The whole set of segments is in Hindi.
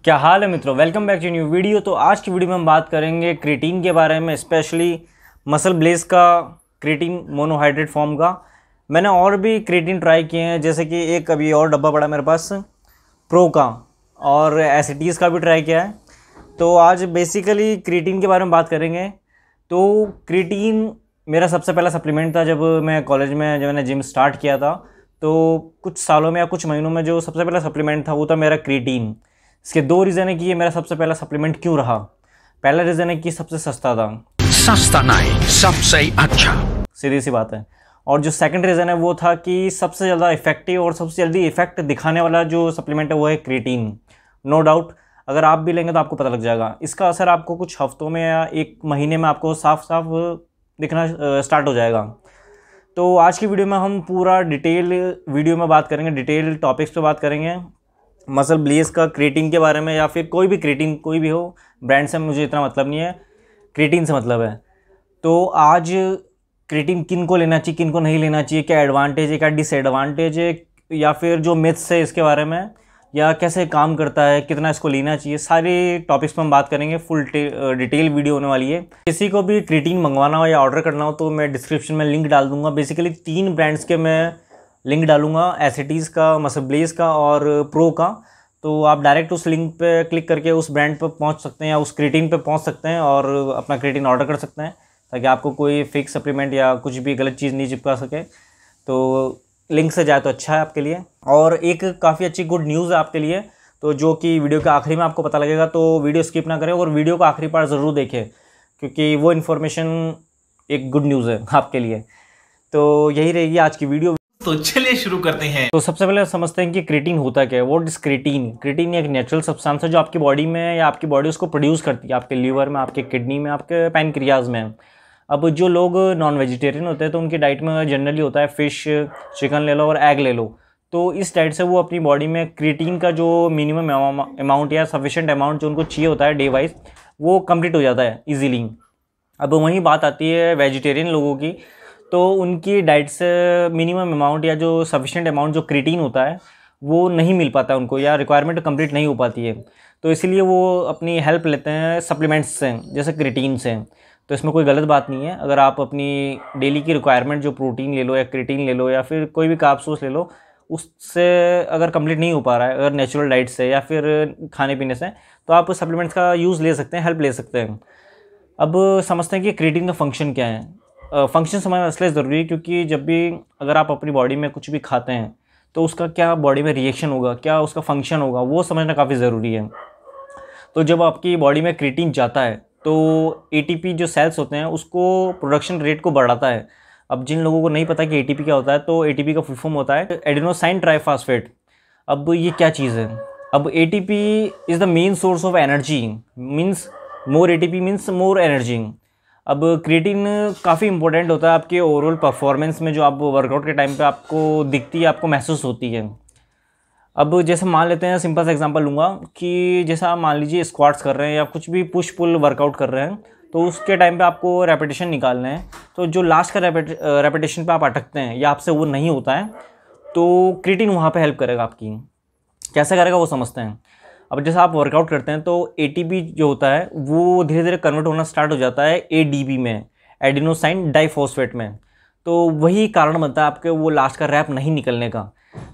क्या हाल है मित्रों, welcome back to new video. तो आज की वीडियो में हम बात करेंगे क्रिएटिन के बारे में, स्पेशली मसल ब्लेज का क्रिएटिन मोनोहाइड्रेट फॉर्म का। मैंने और भी क्रिएटिन ट्राई किए हैं, जैसे कि एक अभी और डब्बा पड़ा मेरे पास प्रो का, और एसिटीज़ का भी ट्राई किया है। तो आज बेसिकली क्रिएटिन के बारे में बात करेंगे। तो क्रिएटिन मेरा सबसे पहला सप्लीमेंट था जब मैं कॉलेज में, जब मैंने जिम स्टार्ट किया था। तो कुछ सालों में या कुछ महीनों में जो सबसे पहला सप्लीमेंट था वो था मेरा क्रिएटिन। इसके दो रीज़न है कि ये मेरा सबसे पहला सप्लीमेंट क्यों रहा। पहला रीज़न है कि सबसे सस्ता था, सस्ता नहीं सबसे अच्छा, सीधी सी बात है। और जो सेकंड रीज़न है वो था कि सबसे ज़्यादा इफेक्टिव और सबसे जल्दी इफेक्ट दिखाने वाला जो सप्लीमेंट है वो है क्रिएटिन। नो डाउट, अगर आप भी लेंगे तो आपको पता लग जाएगा। इसका असर आपको कुछ हफ्तों में या एक महीने में आपको साफ साफ दिखना स्टार्ट हो जाएगा। तो आज की वीडियो में हम पूरा डिटेल वीडियो में बात करेंगे, डिटेल टॉपिक्स पे बात करेंगे। मसल ब्लेज का क्रिएटिन के बारे में, या फिर कोई भी क्रिएटिन, कोई भी हो ब्रांड से मुझे इतना मतलब नहीं है, क्रिएटिन से मतलब है। तो आज क्रिएटिन किन को लेना चाहिए, किन को नहीं लेना चाहिए, क्या एडवांटेज है, क्या डिसएडवांटेज है, या फिर जो मिथ्स है इसके बारे में, या कैसे काम करता है, कितना इसको लेना चाहिए, सारे टॉपिक्स पर हम बात करेंगे। फुल डिटेल वीडियो होने वाली है। किसी को भी क्रिएटिन मंगवाना हो या ऑर्डर करना हो तो मैं डिस्क्रिप्शन में लिंक डाल दूंगा। बेसिकली 3 ब्रांड्स के मैं लिंक डालूंगा, एसिटीज़ का, मसल ब्लेज का और प्रो का। तो आप डायरेक्ट उस लिंक पे क्लिक करके उस ब्रांड पे पहुंच सकते हैं या उस क्रिएटिन पे पहुंच सकते हैं और अपना क्रिएटिन ऑर्डर कर सकते हैं, ताकि आपको कोई फेक सप्लीमेंट या कुछ भी गलत चीज़ नहीं चिपका सके। तो लिंक से जाए तो अच्छा है आपके लिए। और एक काफ़ी अच्छी गुड न्यूज़ है आपके लिए, तो जो कि वीडियो के आखिरी में आपको पता लगेगा। तो वीडियो स्किप ना करें और वीडियो का आखिरी पार्ट ज़रूर देखें, क्योंकि वो इन्फॉर्मेशन एक गुड न्यूज़ है आपके लिए। तो यही रहेगी आज की वीडियो। तो चलिए शुरू करते हैं। तो सबसे पहले समझते हैं कि क्रिएटिन होता क्या है। What is creatine? क्रिएटिन एक नेचुरल सब्सटेंस है जो आपकी बॉडी में, या आपकी बॉडी उसको प्रोड्यूस करती है, आपके लीवर में, आपके किडनी में, आपके पैनक्रियाज में। अब जो लोग नॉन वेजिटेरियन होते हैं तो उनकी डाइट में जनरली होता है फिश, चिकन ले लो और एग ले लो। तो इस डाइट से वो अपनी बॉडी में क्रिएटिन का जो मिनिमम अमाउंट या सफिशिएंट अमाउंट जो उनको चाहिए होता है डे वाइज, वो कंप्लीट हो जाता है ईजिली। अब वहीं बात आती है वेजिटेरियन लोगों की। तो उनकी डाइट से मिनिमम अमाउंट या जो सफिशिएंट अमाउंट जो क्रिएटिन होता है वो नहीं मिल पाता है उनको, या रिक्वायरमेंट कंप्लीट नहीं हो पाती है। तो इसीलिए वो अपनी हेल्प लेते हैं सप्लीमेंट्स से, जैसे क्रिएटिन से। तो इसमें कोई गलत बात नहीं है। अगर आप अपनी डेली की रिक्वायरमेंट जो प्रोटीन ले लो या क्रिएटिन ले लो या फिर कोई भी कार्ब सोर्स ले लो, उससे अगर कंप्लीट नहीं हो पा रहा है, अगर नेचुरल डाइट से या फिर खाने पीने से, तो आप सप्लीमेंट्स का यूज़ ले सकते हैं, हेल्प ले सकते हैं। अब समझते हैं कि क्रिएटिन का फंक्शन क्या है। फंक्शन समझना इसलिए ज़रूरी है क्योंकि जब भी अगर आप अपनी बॉडी में कुछ भी खाते हैं तो उसका क्या बॉडी में रिएक्शन होगा, क्या उसका फंक्शन होगा, वो समझना काफ़ी ज़रूरी है। तो जब आपकी बॉडी में क्रिएटिन जाता है तो एटीपी जो सेल्स होते हैं उसको प्रोडक्शन रेट को बढ़ाता है। अब जिन लोगों को नहीं पता कि एटीपी क्या होता है, तो एटीपी का फुल फॉर्म होता है एडेनोसाइन ट्राइफॉस्फेट। अब ये क्या चीज़ है? अब ATP is the main source of energy, means more ATP means more energy. अब क्रिएटिन काफ़ी इंपॉर्टेंट होता है आपके ओवरऑल परफॉर्मेंस में, जो आप वर्कआउट के टाइम पे आपको दिखती है, आपको महसूस होती है। अब जैसे मान लेते हैं, सिंपल सा एग्जांपल लूँगा कि जैसे आप मान लीजिए स्क्वाट्स कर रहे हैं या कुछ भी पुश पुल वर्कआउट कर रहे हैं, तो उसके टाइम पे आपको रेपिटेशन निकालना है। तो जो लास्ट का रेपिटेशन पे आप अटकते हैं या आपसे वो नहीं होता है, तो क्रिएटिन वहाँ पे हेल्प करेगा आपकी। कैसे करेगा वो समझते हैं। अब जैसे आप वर्कआउट करते हैं तो एटीपी जो होता है वो धीरे धीरे कन्वर्ट होना स्टार्ट हो जाता है एडीपी में, एडेनोसाइन डाइफॉस्फेट में। तो वही कारण बनता है आपके वो लास्ट का रैप नहीं निकलने का।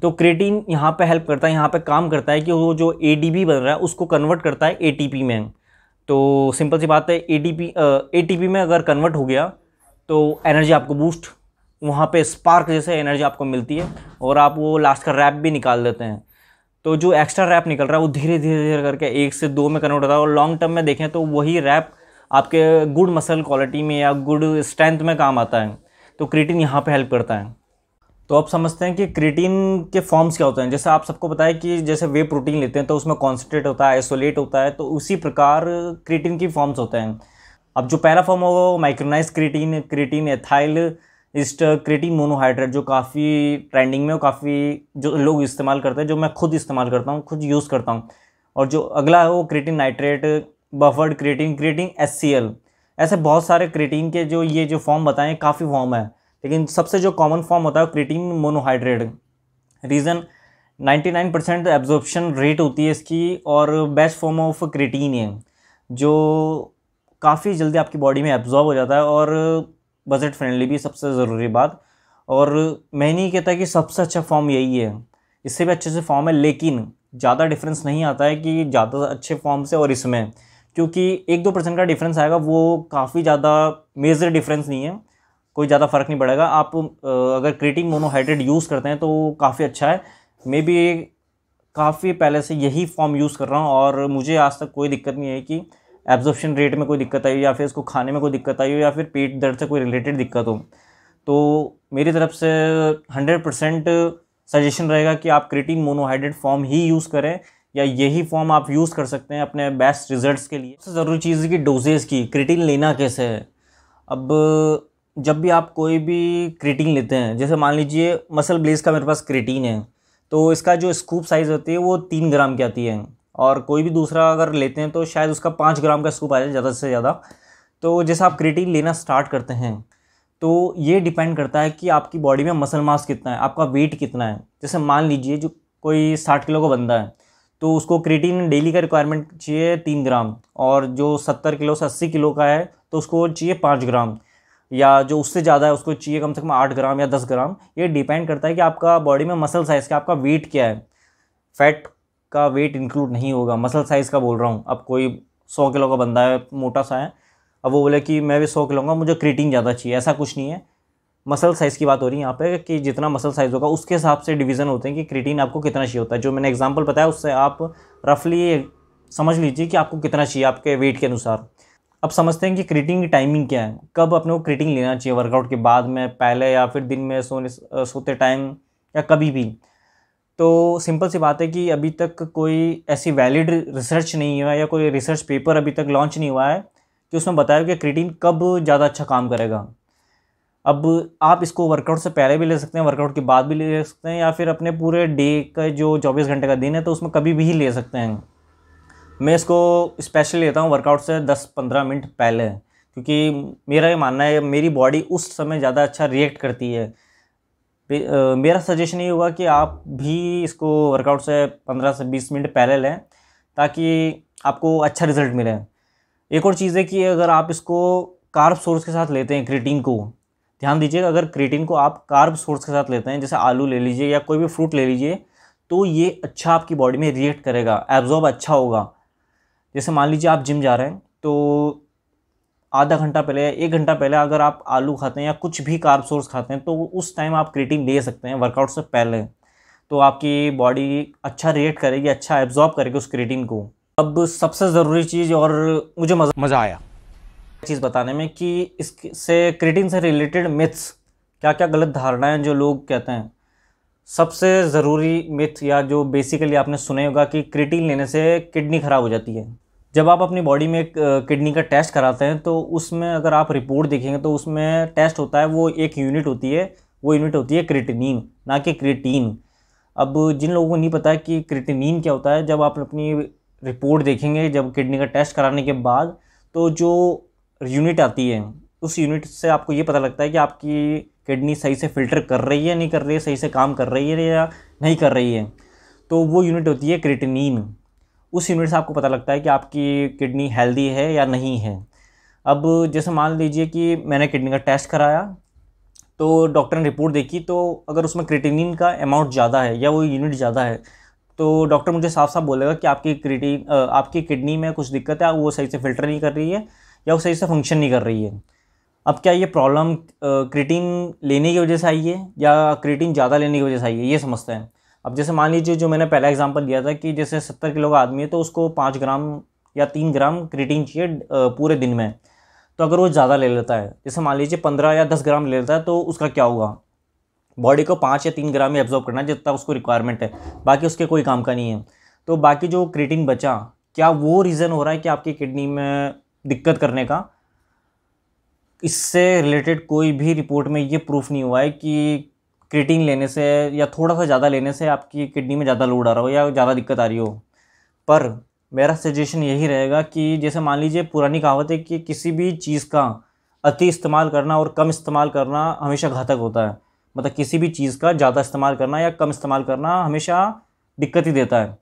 तो क्रिएटिन यहाँ पे हेल्प करता है, यहाँ पे काम करता है कि वो जो एडीपी बन रहा है उसको कन्वर्ट करता है एटीपी में। तो सिंपल सी बात है, एटीपी में अगर कन्वर्ट हो गया तो एनर्जी आपको बूस्ट, वहाँ पे स्पार्क जैसे एनर्जी आपको मिलती है और आप वो लास्ट का रैप भी निकाल देते हैं। तो जो एक्स्ट्रा रैप निकल रहा है वो धीरे धीरे धीरे करके 1 से 2 में कन्वर्ट होता है, और लॉन्ग टर्म में देखें तो वही रैप आपके गुड मसल क्वालिटी में या गुड स्ट्रेंथ में काम आता है। तो क्रिएटिन यहाँ पे हेल्प करता है। तो अब समझते हैं कि क्रिएटिन के फॉर्म्स क्या होते हैं। जैसे आप सबको पता है कि जैसे वे प्रोटीन लेते हैं तो उसमें कॉन्सेंट्रेट होता है, आइसोलेट होता है, तो उसी प्रकार क्रिएटिन की फॉर्म्स होते हैं। अब जो पहला फॉर्म होगा वो micronized creatine, creatine ethyl ester creatine monohydrate, जो काफ़ी ट्रेंडिंग में, काफ़ी जो लोग इस्तेमाल करते हैं, जो मैं खुद इस्तेमाल करता हूँ, खुद यूज़ करता हूँ। और जो अगला है वो creatine nitrate, buffered creatine, creatine HCL. ऐसे बहुत सारे क्रिएटिन के जो ये जो फॉर्म बताएं, काफ़ी फॉर्म है, लेकिन सबसे जो कॉमन फॉर्म होता है creatine monohydrate. Reason 99% absorption rate होती है इसकी, और बेस्ट फॉर्म ऑफ क्रिएटिन है जो काफ़ी जल्दी आपकी बॉडी में एब्जॉर्ब हो जाता है, और बजट फ्रेंडली भी सबसे ज़रूरी बात। और मैं नहीं कहता कि सबसे अच्छा फॉर्म यही है, इससे भी अच्छे से फॉर्म है, लेकिन ज़्यादा डिफरेंस नहीं आता है कि ज़्यादा अच्छे फॉर्म से और इसमें, क्योंकि 1-2% का डिफरेंस आएगा, वो काफ़ी ज़्यादा मेजर डिफरेंस नहीं है, कोई ज़्यादा फ़र्क नहीं पड़ेगा। आप अगर क्रिएटिन मोनोहाइड्रेट यूज़ करते हैं तो काफ़ी अच्छा है। मैं भी काफ़ी पहले से यही फॉर्म यूज़ कर रहा हूँ, और मुझे आज तक कोई दिक्कत नहीं है कि एब्जॉर्प्शन रेट में कोई दिक्कत आई हो, या फिर इसको खाने में कोई दिक्कत आई हो, या फिर पेट दर्द से कोई रिलेटेड दिक्कत हो। तो मेरी तरफ से 100% सजेशन रहेगा कि आप क्रिएटिन मोनोहाइड्रेट फॉर्म ही यूज़ करें, या यही फॉर्म आप यूज़ कर सकते हैं अपने बेस्ट रिजल्ट्स के लिए। सबसे ज़रूरी चीज़ है कि डोजेज़ की, क्रिएटिन लेना कैसे है। अब जब भी आप कोई भी क्रिएटिन लेते हैं, जैसे मान लीजिए मसल ब्लेज का मेरे पास क्रिएटिन है, तो इसका जो स्कूप साइज़ होती है वो 3 ग्राम की आती है, और कोई भी दूसरा अगर लेते हैं तो शायद उसका 5 ग्राम का स्कूप आ जाए ज़्यादा से ज़्यादा। तो जैसे आप क्रिएटिन लेना स्टार्ट करते हैं तो ये डिपेंड करता है कि आपकी बॉडी में मसल मास कितना है, आपका वेट कितना है। जैसे मान लीजिए जो कोई 60 किलो का बंदा है तो उसको क्रिएटिन डेली का रिक्वायरमेंट चाहिए 3 ग्राम, और जो 70 किलो से 80 किलो का है तो उसको चाहिए 5 ग्राम, या जो उससे ज़्यादा है उसको चाहिए कम से कम 8 ग्राम या 10 ग्राम। ये डिपेंड करता है कि आपका बॉडी में मसल साइज़ का, आपका वेट क्या है। फैट का वेट इंक्लूड नहीं होगा, मसल साइज़ का बोल रहा हूँ। अब कोई 100 किलो का बंदा है, मोटा सा है, अब वो बोले कि मैं भी 100 किलो का, मुझे क्रिएटिन ज़्यादा चाहिए, ऐसा कुछ नहीं है। मसल साइज़ की बात हो रही है यहाँ पे कि जितना मसल साइज़ होगा उसके हिसाब से डिवीज़न होते हैं कि क्रिएटिन आपको कितना चाहिए होता है। जो मैंने एग्जांपल बताया उससे आप रफली समझ लीजिए कि आपको कितना चाहिए आपके वेट के अनुसार। अब समझते हैं कि क्रिएटिन की टाइमिंग क्या है, कब अपने को क्रिएटिन लेना चाहिए, वर्कआउट के बाद में, पहले, या फिर दिन में सोते टाइम, या कभी भी। तो सिंपल सी बात है कि अभी तक कोई ऐसी वैलिड रिसर्च नहीं हुआ, या कोई रिसर्च पेपर अभी तक लॉन्च नहीं हुआ है कि उसमें बताया कि क्रिएटिन कब ज़्यादा अच्छा काम करेगा। अब आप इसको वर्कआउट से पहले भी ले सकते हैं, वर्कआउट के बाद भी ले सकते हैं, या फिर अपने पूरे डे का जो 24 घंटे का दिन है तो उसमें कभी भी ले सकते हैं। मैं इसको स्पेशली लेता हूँ वर्कआउट से 10-15 मिनट पहले, क्योंकि मेरा ये मानना है मेरी बॉडी उस समय ज़्यादा अच्छा रिएक्ट करती है। मेरा सजेशन ये होगा कि आप भी इसको वर्कआउट से 15 से 20 मिनट पहले लें, ताकि आपको अच्छा रिजल्ट मिले। एक और चीज़ है कि अगर आप इसको कार्ब सोर्स के साथ लेते हैं क्रिएटिन को, ध्यान दीजिएगा, अगर क्रिएटिन को आप कार्ब सोर्स के साथ लेते हैं, जैसे आलू ले लीजिए या कोई भी फ्रूट ले लीजिए, तो ये अच्छा आपकी बॉडी में रिएक्ट करेगा, एब्जॉर्ब अच्छा होगा। जैसे मान लीजिए आप जिम जा रहे हैं तो आधा घंटा पहले या 1 घंटा पहले अगर आप आलू खाते हैं या कुछ भी कार्ब सोर्स खाते हैं तो उस टाइम आप क्रिएटिन ले सकते हैं वर्कआउट से पहले, तो आपकी बॉडी अच्छा रिएक्ट करेगी, अच्छा एब्जॉर्ब करेगी उस क्रिएटिन को। अब सबसे ज़रूरी चीज़, और मुझे मज़ा आया चीज़ बताने में, कि इससे क्रिएटिन से रिलेटेड मिथ्स, क्या क्या गलत धारणाएं जो लोग कहते हैं। सबसे ज़रूरी मिथ, या जो बेसिकली आपने सुने होगा, कि क्रिएटिन लेने से किडनी ख़राब हो जाती है। जब आप अपनी बॉडी में एक किडनी का टेस्ट कराते हैं तो उसमें अगर आप रिपोर्ट देखेंगे तो उसमें टेस्ट होता है, वो एक यूनिट होती है, वो यूनिट होती है क्रिएटिनिन, ना कि क्रिएटिन। अब जिन लोगों को नहीं पता है कि क्रिएटिनिन क्या होता है, जब आप अपनी रिपोर्ट देखेंगे जब किडनी का टेस्ट कराने के बाद, तो जो यूनिट आती है उस यूनिट से आपको ये पता लगता है कि आपकी किडनी सही से फ़िल्टर कर रही है, नहीं कर रही है, सही से काम कर रही है या नहीं कर रही है। तो वो यूनिट होती है क्रिएटिनिन। उस यूनिट से आपको पता लगता है कि आपकी किडनी हेल्दी है या नहीं है। अब जैसे मान लीजिए कि मैंने किडनी का टेस्ट कराया तो डॉक्टर ने रिपोर्ट देखी, तो अगर उसमें क्रिएटिनिन का अमाउंट ज़्यादा है या वो यूनिट ज़्यादा है तो डॉक्टर मुझे साफ साफ बोलेगा कि आपकी किडनी में कुछ दिक्कत है, वो सही से फ़िल्टर नहीं कर रही है या वो सही से फंक्शन नहीं कर रही है। अब क्या ये प्रॉब्लम क्रिएटिन लेने की वजह से आई है या क्रिएटिन ज़्यादा लेने की वजह से आई है, ये समझते हैं। अब जैसे मान लीजिए जो मैंने पहला एग्जांपल दिया था कि जैसे 70 किलो का आदमी है तो उसको 5 ग्राम या 3 ग्राम क्रिएटिन चाहिए पूरे दिन में। तो अगर वो ज़्यादा ले लेता है, जैसे मान लीजिए 15 या 10 ग्राम ले लेता है, तो उसका क्या होगा, बॉडी को 5 या 3 ग्राम ही एब्जॉर्ब करना है जितना उसको रिक्वायरमेंट है, बाकी उसके कोई काम का नहीं है। तो बाकी जो क्रिएटिन बचा, क्या वो रीज़न हो रहा है कि आपकी किडनी में दिक्कत करने का? इससे रिलेटेड कोई भी रिपोर्ट में ये प्रूफ नहीं हुआ है कि क्रिएटिन लेने से या थोड़ा सा ज़्यादा लेने से आपकी किडनी में ज़्यादा लोड आ रहा हो या ज़्यादा दिक्कत आ रही हो। पर मेरा सजेशन यही रहेगा कि जैसे मान लीजिए पुरानी कहावत है कि किसी भी चीज़ का अति इस्तेमाल करना और कम इस्तेमाल करना हमेशा घातक होता है। मतलब किसी भी चीज़ का ज़्यादा इस्तेमाल करना या कम इस्तेमाल करना हमेशा दिक्कत ही देता है।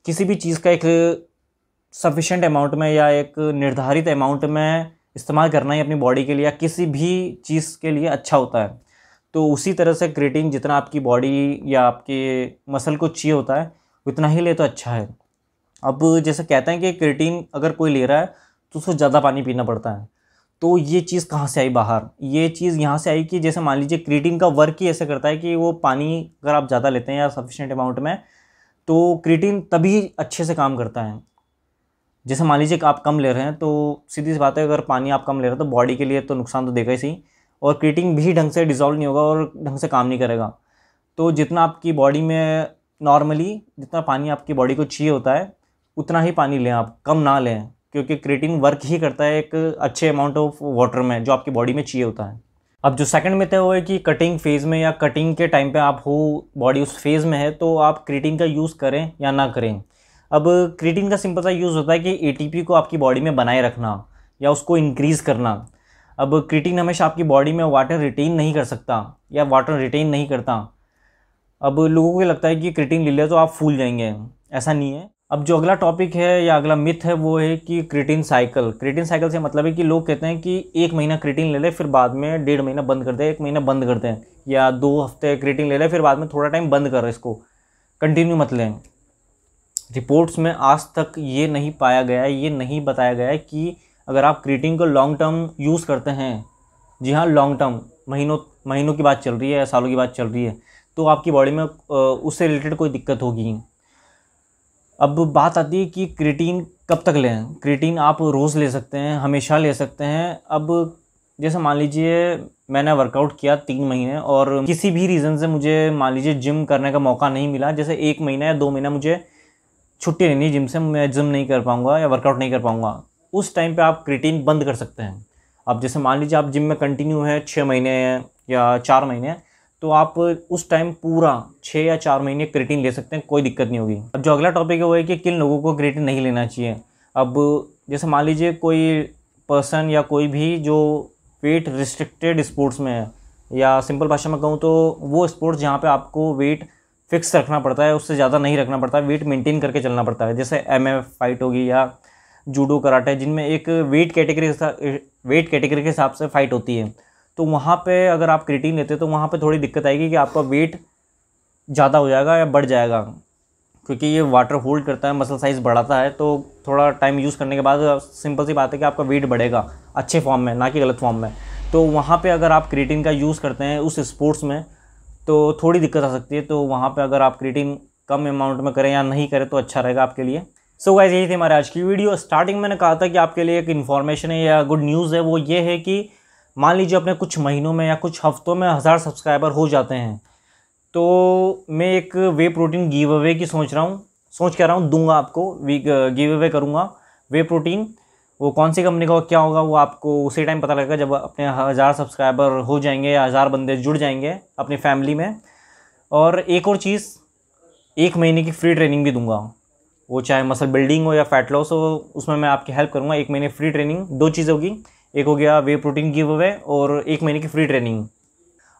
किसी भी चीज़ का एक सफिशेंट अमाउंट में या एक निर्धारित अमाउंट में इस्तेमाल करना ही अपनी बॉडी के लिए या किसी भी चीज़ के लिए अच्छा होता है। तो उसी तरह से क्रिएटिन जितना आपकी बॉडी या आपके मसल को चाहिए होता है उतना ही ले तो अच्छा है। अब जैसे कहते हैं कि क्रिएटिन अगर कोई ले रहा है तो उसको ज़्यादा पानी पीना पड़ता है। तो ये चीज़ कहाँ से आई बाहर? ये चीज़ यहाँ से आई कि जैसे मान लीजिए क्रिएटिन का वर्क ही ऐसे करता है कि वो पानी अगर आप ज़्यादा लेते हैं या सफिशेंट अमाउंट में तो क्रिएटिन तभी अच्छे से काम करता है। जैसे मान लीजिए कि आप कम ले रहे हैं तो सीधी सी बात है, अगर पानी आप कम ले रहे हैं तो बॉडी के लिए तो नुकसान तो देगा ही सही, और क्रिएटिन भी ढंग से डिज़ोल्व नहीं होगा और ढंग से काम नहीं करेगा। तो जितना आपकी बॉडी में नॉर्मली जितना पानी आपकी बॉडी को चाहिए होता है उतना ही पानी लें आप, कम ना लें, क्योंकि क्रिएटिन वर्क ही करता है एक अच्छे अमाउंट ऑफ वाटर में जो आपकी बॉडी में चाहिए होता है। अब जो सेकंड मिथ है वो है कि कटिंग फेज़ में या कटिंग के टाइम पे आप हो, बॉडी उस फेज़ में है तो आप क्रिएटिन का यूज़ करें या ना करें। अब क्रिएटिन का सिंपल सा यूज़ होता है कि एटीपी को आपकी बॉडी में बनाए रखना या उसको इंक्रीज़ करना। अब क्रिएटिन हमेशा आपकी बॉडी में वाटर रिटेन नहीं कर सकता या वाटर रिटेन नहीं करता। अब लोगों को लगता है कि क्रिएटिन ले लिया तो आप फूल जाएंगे, ऐसा नहीं है। अब जो अगला टॉपिक है या अगला मिथ है वो है कि क्रिएटिन साइकिल। क्रिएटिन साइकिल से मतलब है कि लोग कहते हैं कि 1 महीना क्रिएटिन ले ले फिर बाद में 1.5 महीना बंद कर दे, 1 महीना बंद करते हैं, या 2 हफ्ते क्रिएटिन ले ले फिर बाद में थोड़ा टाइम बंद कर, इसको कंटिन्यू मत लें। रिपोर्ट्स में आज तक ये नहीं पाया गया है, ये नहीं बताया गया है कि अगर आप क्रिएटिन को लॉन्ग टर्म यूज़ करते हैं, जी हाँ लॉन्ग टर्म, महीनों की बात चल रही है या सालों की बात चल रही है, तो आपकी बॉडी में उससे रिलेटेड कोई दिक्कत होगी। अब बात आती है कि क्रिएटिन कब तक लें। क्रिएटिन आप रोज़ ले सकते हैं, हमेशा ले सकते हैं। अब जैसे मान लीजिए मैंने वर्कआउट किया 3 महीने और किसी भी रीज़न से मुझे मान लीजिए जिम करने का मौका नहीं मिला, जैसे 1 महीना या 2 महीना मुझे छुट्टी लेनी जिम से, मैं जिम नहीं कर पाऊँगा या वर्कआउट नहीं कर पाऊँगा, उस टाइम पे आप क्रिएटिन बंद कर सकते हैं। अब जैसे मान लीजिए आप जिम में कंटिन्यू है 6 महीने या 4 महीने, तो आप उस टाइम पूरा 6 या 4 महीने क्रिएटिन ले सकते हैं, कोई दिक्कत नहीं होगी। अब जो अगला टॉपिक है वो है कि किन लोगों को क्रिएटिन नहीं लेना चाहिए। अब जैसे मान लीजिए कोई पर्सन या कोई भी जो वेट रिस्ट्रिक्टेड स्पोर्ट्स में है, या सिंपल भाषा में कहूँ तो वो स्पोर्ट्स जहाँ पे आपको वेट फिक्स रखना पड़ता है, उससे ज़्यादा नहीं रखना पड़ता है, वेट मेंटेन करके चलना पड़ता है, जैसे MMA फाइट होगी या जूडो कराटे, जिनमें एक वेट कैटेगरी के हिसाब से फ़ाइट होती है। तो वहाँ पे अगर आप क्रिएटिन लेते तो वहाँ पे थोड़ी दिक्कत आएगी कि आपका वेट ज़्यादा हो जाएगा या बढ़ जाएगा, क्योंकि ये वाटर होल्ड करता है, मसल साइज़ बढ़ाता है। तो थोड़ा टाइम यूज़ करने के बाद सिंपल सी बात है कि आपका वेट बढ़ेगा अच्छे फॉर्म में, ना कि गलत फॉर्म में। तो वहाँ पे अगर आप क्रिएटिन का यूज़ करते हैं उस स्पोर्ट्स में तो थोड़ी दिक्कत आ सकती है। तो वहाँ पे अगर आप क्रिएटिन कम अमाउंट में करें या नहीं करें तो अच्छा रहेगा आपके लिए। सो गाइस, यही थी हमारे आज की वीडियो। स्टार्टिंग मैंने कहा था कि आपके लिए एक इन्फॉर्मेशन है या गुड न्यूज़ है, वो ये है कि मान लीजिए अपने कुछ महीनों में या कुछ हफ्तों में 1000 सब्सक्राइबर हो जाते हैं तो मैं एक वे प्रोटीन गिव अवे की सोच के रहा हूँ, दूंगा आपको, गिव अवे करूँगा वे प्रोटीन। वो कौन सी कंपनी का क्या होगा वो आपको उसी टाइम पता लगेगा जब अपने 1000 सब्सक्राइबर हो जाएंगे या 1000 बंदे जुड़ जाएंगे अपनी फैमिली में। और एक और चीज़, 1 महीने की फ्री ट्रेनिंग भी दूंगा, वो चाहे मसल बिल्डिंग हो या फैट लॉस हो, उसमें मैं आपकी हेल्प करूँगा। 1 महीने फ्री ट्रेनिंग, 2 चीज़ होगी, एक हो गया वे प्रोटीन गिव अवे और 1 महीने की फ्री ट्रेनिंग।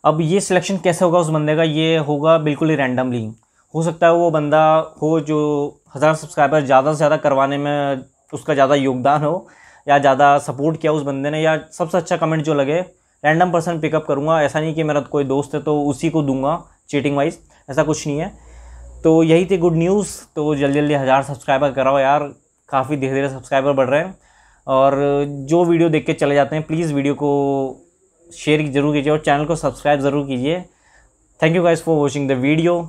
अब ये सिलेक्शन कैसे होगा उस बंदे का, ये होगा बिल्कुल ही रैंडमली। हो सकता है वो बंदा हो जो 1000 सब्सक्राइबर ज़्यादा से ज़्यादा करवाने में उसका ज़्यादा योगदान हो, या ज़्यादा सपोर्ट किया उस बंदे ने, या सबसे अच्छा कमेंट जो लगे, रैंडम पर्सन पिकअप करूँगा। ऐसा नहीं कि मेरा कोई दोस्त है तो उसी को दूंगा चीटिंग वाइज, ऐसा कुछ नहीं है। तो यही थी गुड न्यूज़। तो जल्दी जल्दी 1000 सब्सक्राइबर कराओ यार, काफ़ी धीरे धीरे सब्सक्राइबर बढ़ रहे हैं। और जो वीडियो देख के चले जाते हैं प्लीज़ वीडियो को शेयर ज़रूर कीजिए और चैनल को सब्सक्राइब ज़रूर कीजिए। Thank you guys for watching the video.